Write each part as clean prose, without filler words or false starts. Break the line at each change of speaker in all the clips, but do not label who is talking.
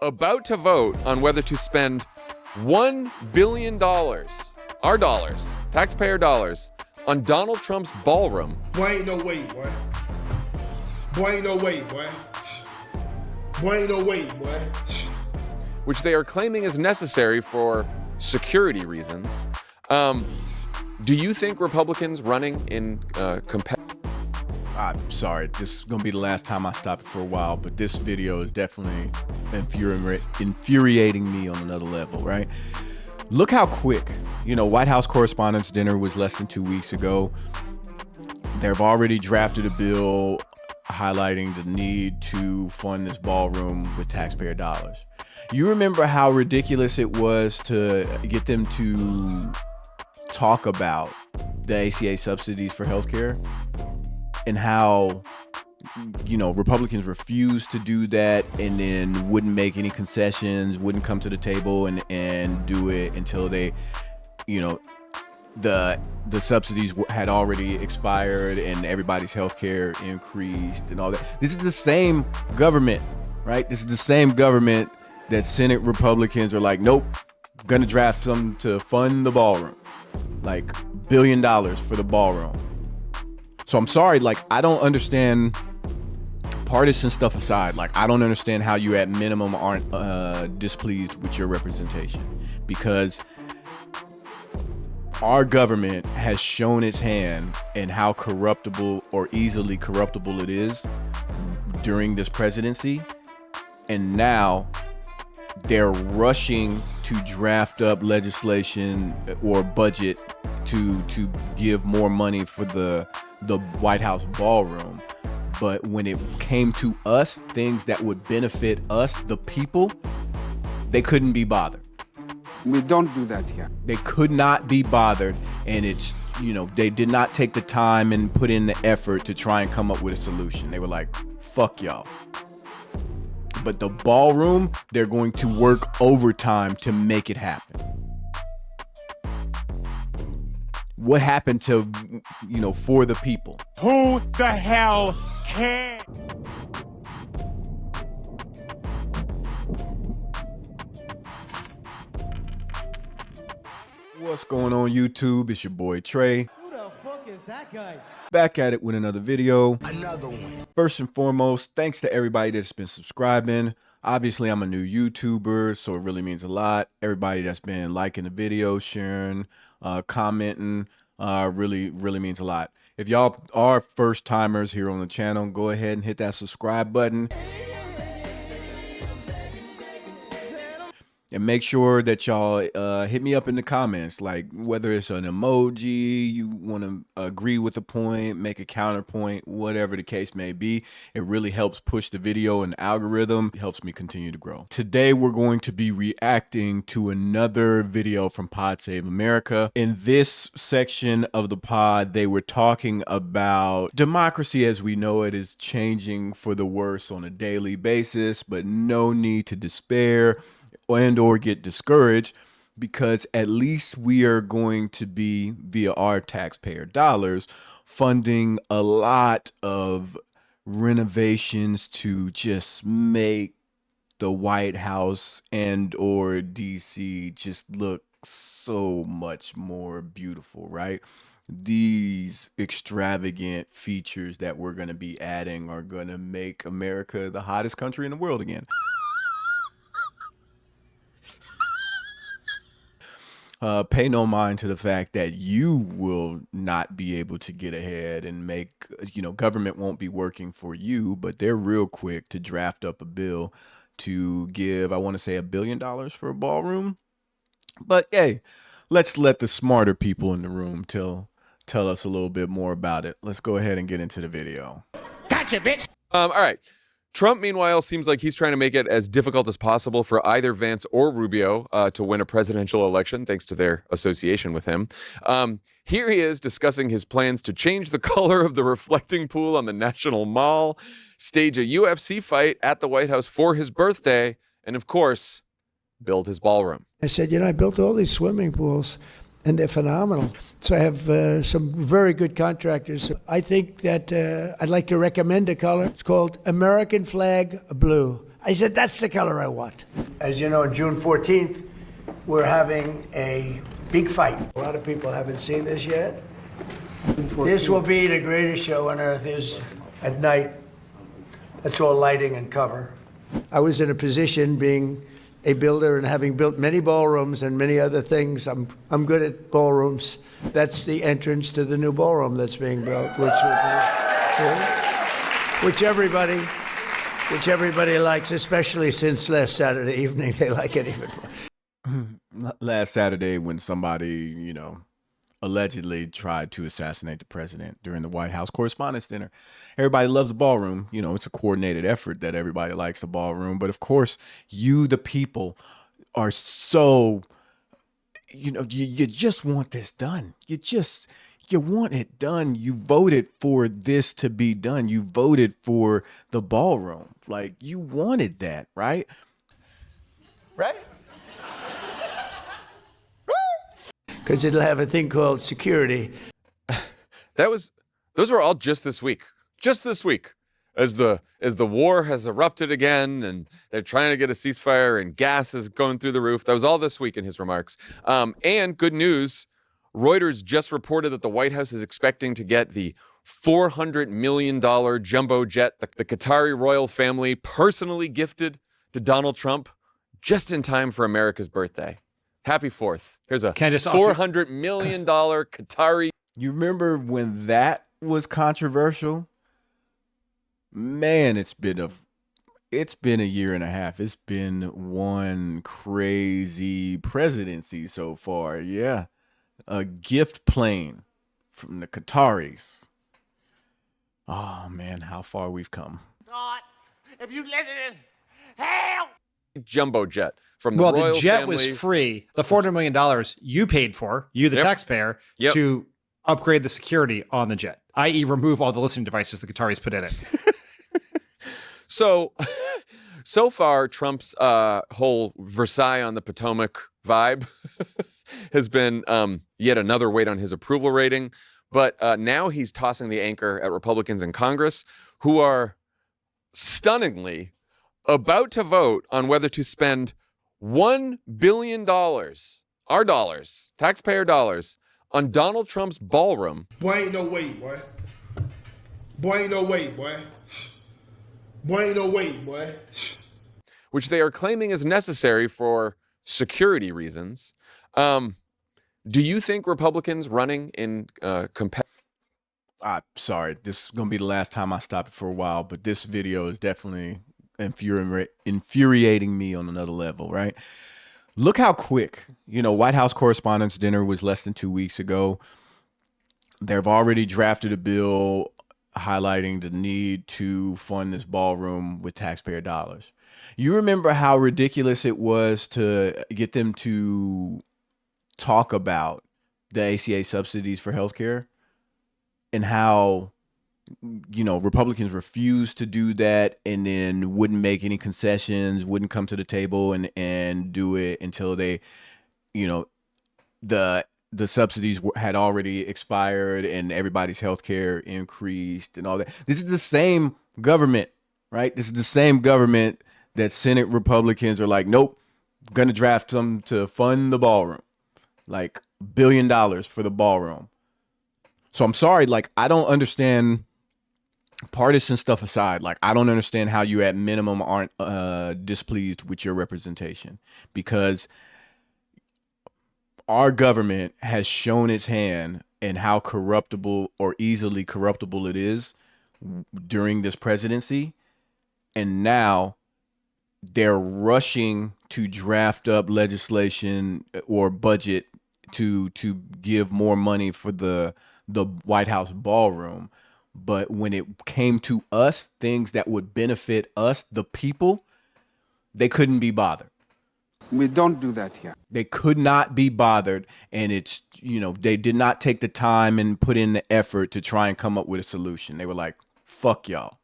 about to vote on whether to spend $1 billion, our dollars, taxpayer dollars, on Donald Trump's ballroom.
Boy, ain't no way, boy. Boy, ain't no way, boy. Boy, ain't no way, boy.
Which they are claiming is necessary for security reasons. Do you think Republicans running in
I'm sorry, this is gonna be the last time I stop it for a while, but this video is definitely infuriating me on another level, right? Look how quick, White House Correspondents' Dinner was less than 2 weeks ago. They've already drafted a bill highlighting the need to fund this ballroom with taxpayer dollars. You remember how ridiculous it was to get them to talk about the ACA subsidies for healthcare and how, Republicans refused to do that and then wouldn't make any concessions, wouldn't come to the table and do it until they, the subsidies had already expired and everybody's healthcare increased and all that. This is the same government, right? This is the same government that Senate Republicans are like, nope, gonna draft them to fund the ballroom, like $1 billion for the ballroom. So I'm sorry, I don't understand, partisan stuff aside, I don't understand how you at minimum aren't displeased with your representation, because our government has shown its hand in how corruptible or easily corruptible it is during this presidency. And now they're rushing to draft up legislation or budget to give more money for the White House ballroom. But when it came to us, things that would benefit us, the people, they couldn't be bothered.
We don't do that here.
They could not be bothered, and it's, they did not take the time and put in the effort to try and come up with a solution. They were like, fuck y'all. But the ballroom, they're going to work overtime to make it happen. What happened to, for the people?
Who the hell cares?
What's going on, YouTube? It's your boy Trey.
Who the fuck is that guy?
Back at it with another video.
Another one.
First and foremost, thanks to everybody that's been subscribing. Obviously, I'm a new YouTuber, so it really means a lot. Everybody that's been liking the video, sharing, commenting, really means a lot. If y'all are first timers here on the channel, go ahead and hit that subscribe button. And make sure that y'all hit me up in the comments, whether it's an emoji, you want to agree with a point, make a counterpoint, whatever the case may be. It really helps push the video and the algorithm. It helps me continue to grow. Today, we're going to be reacting to another video from Pod Save America. In this section of the pod, they were talking about democracy as we know it is changing for the worse on a daily basis, but no need to despair and or get discouraged, because at least we are going to be, via our taxpayer dollars, funding a lot of renovations to just make the White House and or DC just look so much more beautiful, right? These extravagant features that we're going to be adding are going to make America the hottest country in the world again. Pay no mind to the fact that you will not be able to get ahead and make, government won't be working for you, but they're real quick to draft up a bill to give, I want to say $1 billion for a ballroom. But hey, let's let the smarter people in the room tell us a little bit more about it. Let's go ahead and get into the video.
Gotcha, bitch.
All right. Trump, meanwhile, seems like he's trying to make it as difficult as possible for either Vance or Rubio to win a presidential election, thanks to their association with him. Here he is discussing his plans to change the color of the reflecting pool on the National Mall, stage a UFC fight at the White House for his birthday, and of course, build his ballroom.
I said, I built all these swimming pools, and they're phenomenal. So I have some very good contractors. I think that I'd like to recommend a color. It's called American Flag Blue. I said, that's the color I want. As you know, on June 14th, we're having a big fight. A lot of people haven't seen this yet. This will be the greatest show on earth. Is at night. That's all lighting and cover. I was in a position being a builder and having built many ballrooms and many other things. I'm good at ballrooms. That's the entrance to the new ballroom that's being built, which everybody likes, especially since last Saturday evening. They like it even more.
Last Saturday when somebody, allegedly tried to assassinate the president during the White House Correspondents' Dinner. Everybody loves a ballroom. It's a coordinated effort that everybody likes a ballroom. But of course, you, the people, are so, you just want this done. You want it done. You voted for this to be done. You voted for the ballroom. Like, you wanted that, right?
Right? Because it'll have a thing called security.
Those were all just this week. Just this week. As the war has erupted again and they're trying to get a ceasefire and gas is going through the roof. That was all this week in his remarks. And good news, Reuters just reported that the White House is expecting to get the $400 million jumbo jet the Qatari royal family personally gifted to Donald Trump just in time for America's birthday. Happy 4th. Here's a $400 million Qatari.
You remember when that was controversial? Man, it's been a year and a half. It's been one crazy presidency so far. Yeah. A gift plane from the Qataris. Oh man, how far we've come.
God, if you listen, help!
Jumbo jet from the royal
the jet
family.
was free. The $400 million you paid for, you the taxpayer, to upgrade the security on the jet, i.e. remove all the listening devices the Qataris put in it.
So far, Trump's whole Versailles on the Potomac vibe has been yet another weight on his approval rating. But now he's tossing the anchor at Republicans in Congress who are stunningly about to vote on whether to spend $1 billion, our dollars, taxpayer dollars, on Donald Trump's ballroom.
Boy, ain't no way, boy. Boy, ain't no way, boy. Boy, ain't no way, boy.
Which they are claiming is necessary for security reasons. Do you think Republicans running in
Sorry, this is going to be the last time I stop it for a while, but this video is definitely infuriating me on another level, right? Look how quick, White House Correspondents' Dinner was less than 2 weeks ago. They've already drafted a bill highlighting the need to fund this ballroom with taxpayer dollars. You remember how ridiculous it was to get them to talk about the ACA subsidies for healthcare and how, Republicans refused to do that and then wouldn't make any concessions, wouldn't come to the table and do it until they, the subsidies had already expired and everybody's healthcare increased and all that. This is the same government, right? This is the same government that Senate Republicans are like, nope, going to draft them to fund the ballroom. Like $1 billion for the ballroom. So I'm sorry, I don't understand, partisan stuff aside, I don't understand how you at minimum aren't displeased with your representation, because our government has shown its hand and how corruptible or easily corruptible it is during this presidency. And now they're rushing to draft up legislation or budget to give more money for the White House ballroom. But when it came to us, things that would benefit us, the people, they couldn't be bothered.
We don't do that here.
They could not be bothered. And it's, they did not take the time and put in the effort to try and come up with a solution. They were like, fuck y'all.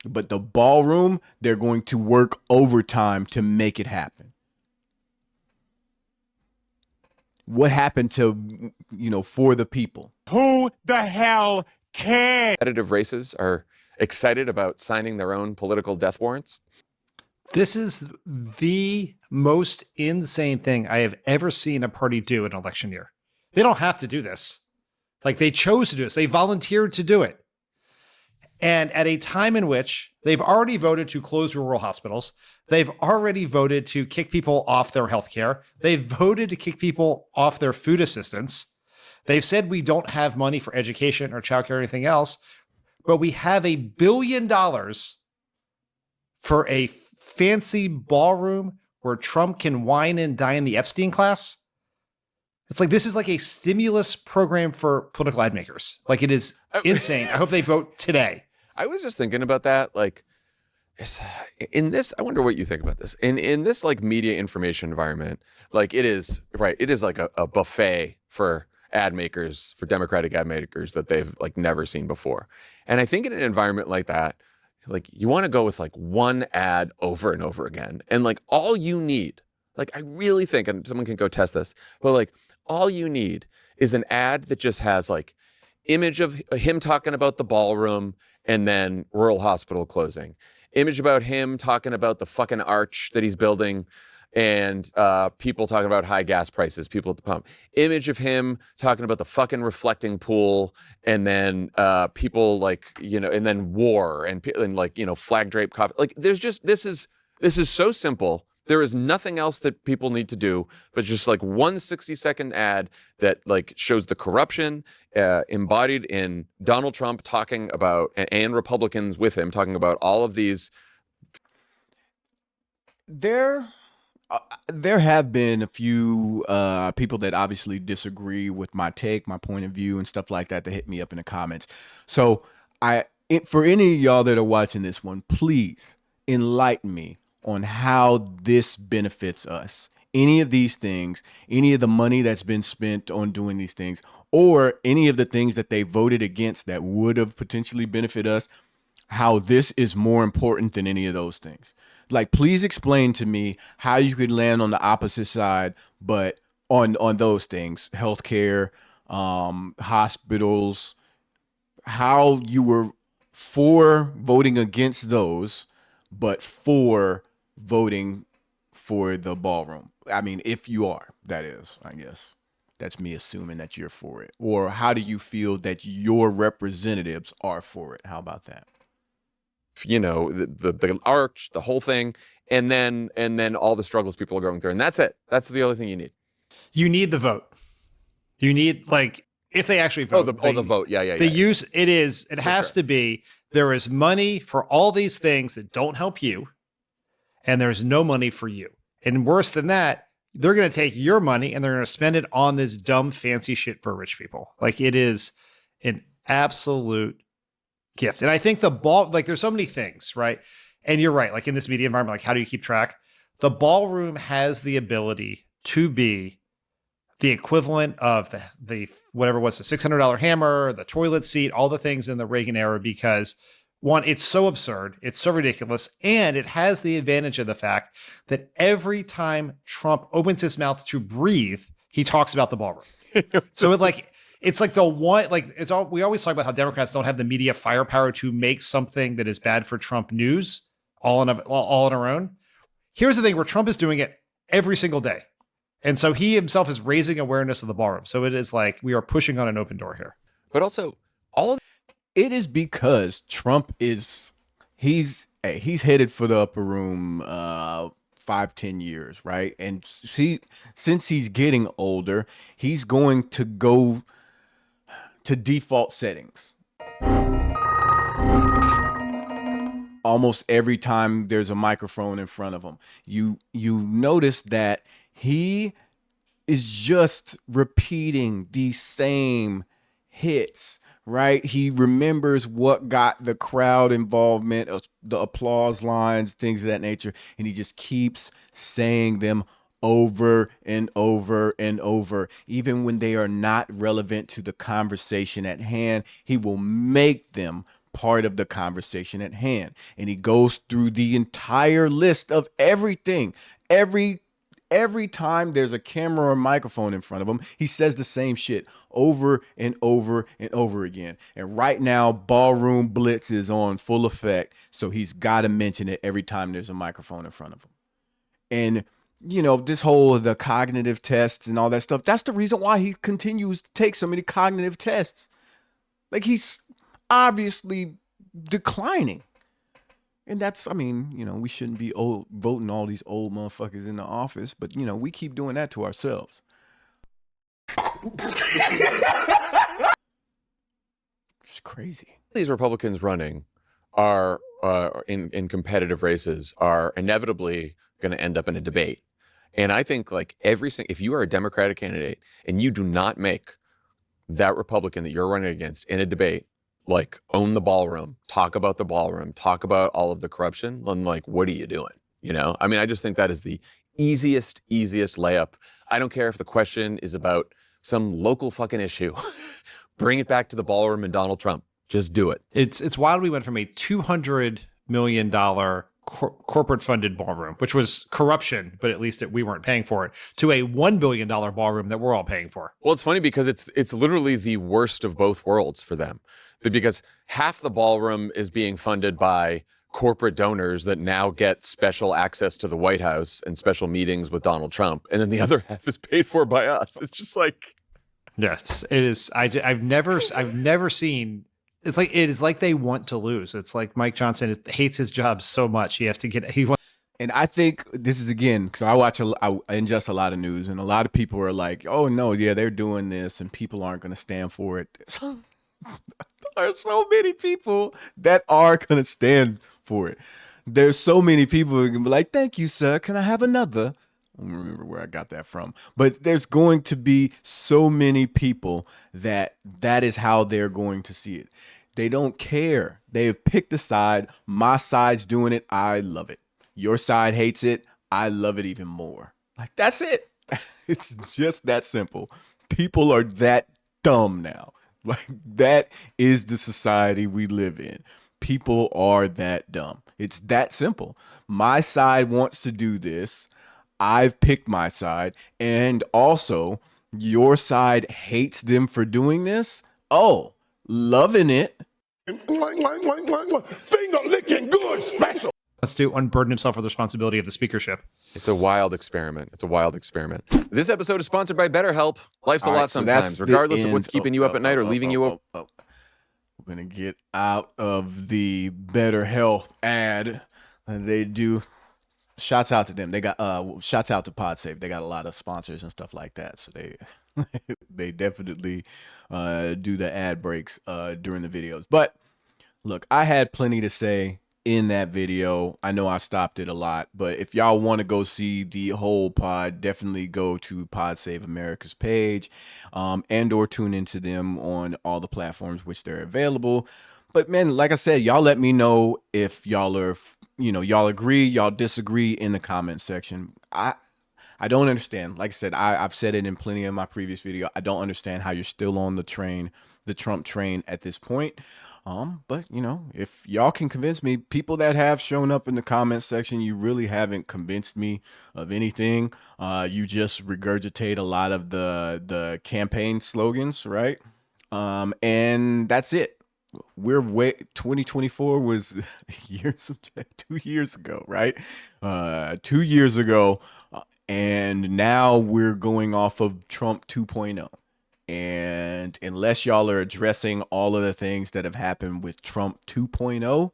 But the ballroom, they're going to work overtime to make it happen. What happened to, for the people?
Who the hell cares?
competitive races are excited about signing their own political death warrants?
This is the most insane thing I have ever seen a party do in an election year. They don't have to do this. Like, they chose to do this. They volunteered to do it. And at a time in which they've already voted to close rural hospitals, they've already voted to kick people off their health care, they've voted to kick people off their food assistance, they've said we don't have money for education or childcare or anything else, but we have $1 billion for a fancy ballroom where Trump can wine and dine the Epstein class. It's like, this is like a stimulus program for political ad makers. Like, it is insane. I hope they vote today.
I was just thinking about that. Like, in this, I wonder what you think about this. In this like media information environment, like it is like a buffet for ad makers, for Democratic ad makers that they've like never seen before. And I think in an environment like that, like you want to go with like one ad over and over again. And like all you need, like I really think, and someone can go test this, but like all you need is an ad that just has like image of him talking about the ballroom and then rural hospital closing. Image about him talking about the fucking arch that he's building and people talking about high gas prices, people at the pump. Image of him talking about the fucking reflecting pool and then people like, you know, and then war and like, you know, flag drape coffee. Like there's just, this is so simple. There is nothing else that people need to do, but just like one 60-second ad that like shows the corruption embodied in Donald Trump talking about, and Republicans with him talking about all of these.
There have been a few people that obviously disagree with my take, my point of view, and stuff like that hit me up in the comments. So for any of y'all that are watching this one, please enlighten me on how this benefits us. Any of these things, any of the money that's been spent on doing these things, or any of the things that they voted against that would have potentially benefited us, how this is more important than any of those things. Like, please explain to me how you could land on the opposite side, but on those things, healthcare, hospitals, how you were for voting against those, but for voting for the ballroom. I mean, if you are, that is, I guess. That's me assuming that you're for it. Or how do you feel that your representatives are for it? How about that?
You know, the arch, the whole thing, and then all the struggles people are going through. And that's it. That's the only thing you need.
You need the vote. You need, like, if they actually vote.
The vote. Yeah.
It has to be, there is money for all these things that don't help you, and there's no money for you. And worse than that, they're going to take your money and they're going to spend it on this dumb, fancy shit for rich people. Like, it is an absolute gift. And I think there's so many things, right? And you're right. Like, in this media environment, like, how do you keep track? The ballroom has the ability to be the equivalent of the whatever was the $600 hammer, the toilet seat, all the things in the Reagan era, because one, it's so absurd, it's so ridiculous, and it has the advantage of the fact that every time Trump opens his mouth to breathe, he talks about the ballroom. So it's like the one, like it's all, we always talk about how Democrats don't have the media firepower to make something that is bad for Trump news all on our own. Here's the thing where Trump is doing it every single day. And so he himself is raising awareness of the ballroom. So it is like we are pushing on an open door here.
But also,
it is because Trump he's headed for the upper room 5-10 years, right? And since he's getting older, he's going to go to default settings. Almost every time there's a microphone in front of him, you notice that he is just repeating the same hits, right? He remembers what got the crowd involvement, the applause lines, things of that nature, and he just keeps saying them over and over and over. Even when they are not relevant to the conversation at hand, he will make them part of the conversation at hand. And he goes through the entire list of everything, every Every time there's a camera or microphone in front of him, he says the same shit over and over and over again. And right now, Ballroom Blitz is on full effect, so he's got to mention it every time there's a microphone in front of him. And, you know, this whole the cognitive tests and all that stuff, that's the reason why he continues to take so many cognitive tests. Like, he's obviously declining. And that's, I mean, you know, we shouldn't be voting all these old motherfuckers in the office, but, you know, we keep doing that to ourselves. It's crazy.
These Republicans running are in competitive races are inevitably going to end up in a debate. And I think like if you are a Democratic candidate and you do not make that Republican that you're running against in a debate, like own the ballroom, talk about the ballroom, talk about all of the corruption, then like, what are you doing? You know, I mean, I just think that is the easiest layup. I don't care if the question is about some local fucking issue. Bring it back to the ballroom and Donald Trump. Just do it.
It's wild. We went from a $200 million corporate funded ballroom, which was corruption, but at least we weren't paying for it, to a $1 billion ballroom that we're all paying for.
Well, it's funny because it's literally the worst of both worlds for them. Because half the ballroom is being funded by corporate donors that now get special access to the White House and special meetings with Donald Trump. And then the other half is paid for by us. It's just like,
yes, it is. I've never seen. It is like they want to lose. It's like Mike Johnson hates his job so much. He has to get,
And I think this is, again, because I ingest a lot of news, and a lot of people are like, oh no, yeah, they're doing this and people aren't going to stand for it. There are so many people that are going to stand for it. There's so many people who can be like, thank you, sir. Can I have another? I don't remember where I got that from. But there's going to be so many people that is how they're going to see it. They don't care. They have picked a side. My side's doing it. I love it. Your side hates it. I love it even more. Like, that's it. It's just that simple. People are that dumb now. Like, that is the society we live in. People are that dumb. It's that simple. My side wants to do this. I've picked my side. And also, your side hates them for doing this. Oh, loving it.
Finger licking good special.
Let's do unburden himself of the responsibility of the speakership.
it's a wild experiment. It's a wild experiment. This episode is sponsored by BetterHelp. Life's a lot sometimes, regardless of what's keeping you up at night or leaving you up.
We're going to get out of the BetterHelp ad. And they do. Shouts out to them. They got shouts out to PodSafe. They got a lot of sponsors and stuff like that. So they definitely do the ad breaks during the videos. But look, I had plenty to say in that video. I know I stopped it a lot, but if y'all want to go see the whole pod, definitely go to PodSave America's page, and or tune into them on all the platforms which they're available. But man, like I said, y'all let me know if y'all are, y'all agree, y'all disagree in the comment section. I don't understand. Like I said, I've said it in plenty of my previous video. I don't understand how you're still on the train, the Trump train at this point. But if y'all can convince me, people that have shown up in the comment section, you really haven't convinced me of anything. You just regurgitate a lot of the campaign slogans, right? And that's it. 2024 was 2 years ago, right? 2 years ago. And now we're going off of Trump 2.0. And unless y'all are addressing all of the things that have happened with Trump 2.0,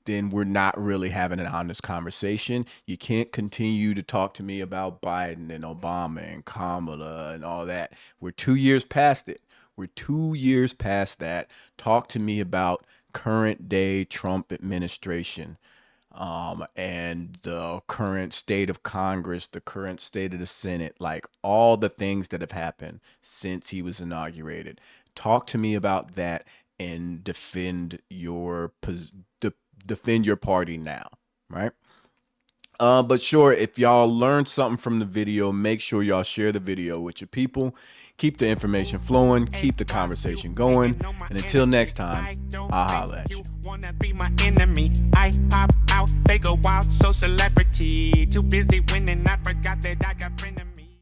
then we're not really having an honest conversation. You can't continue to talk to me about Biden and Obama and Kamala and all that. We're 2 years past it. We're 2 years past that. Talk to me about current day Trump administration. And the current state of Congress, the current state of the Senate, like all the things that have happened since he was inaugurated. Talk to me about that and defend your party now, right? But sure, if y'all learned something from the video, make sure y'all share the video with your people. Keep the information flowing, keep the conversation going, and until next time, I'll holla at you.
Wanna be my enemy? I pop out, they go wild, so celebrity. Too busy winning, I forgot that I got frenemies.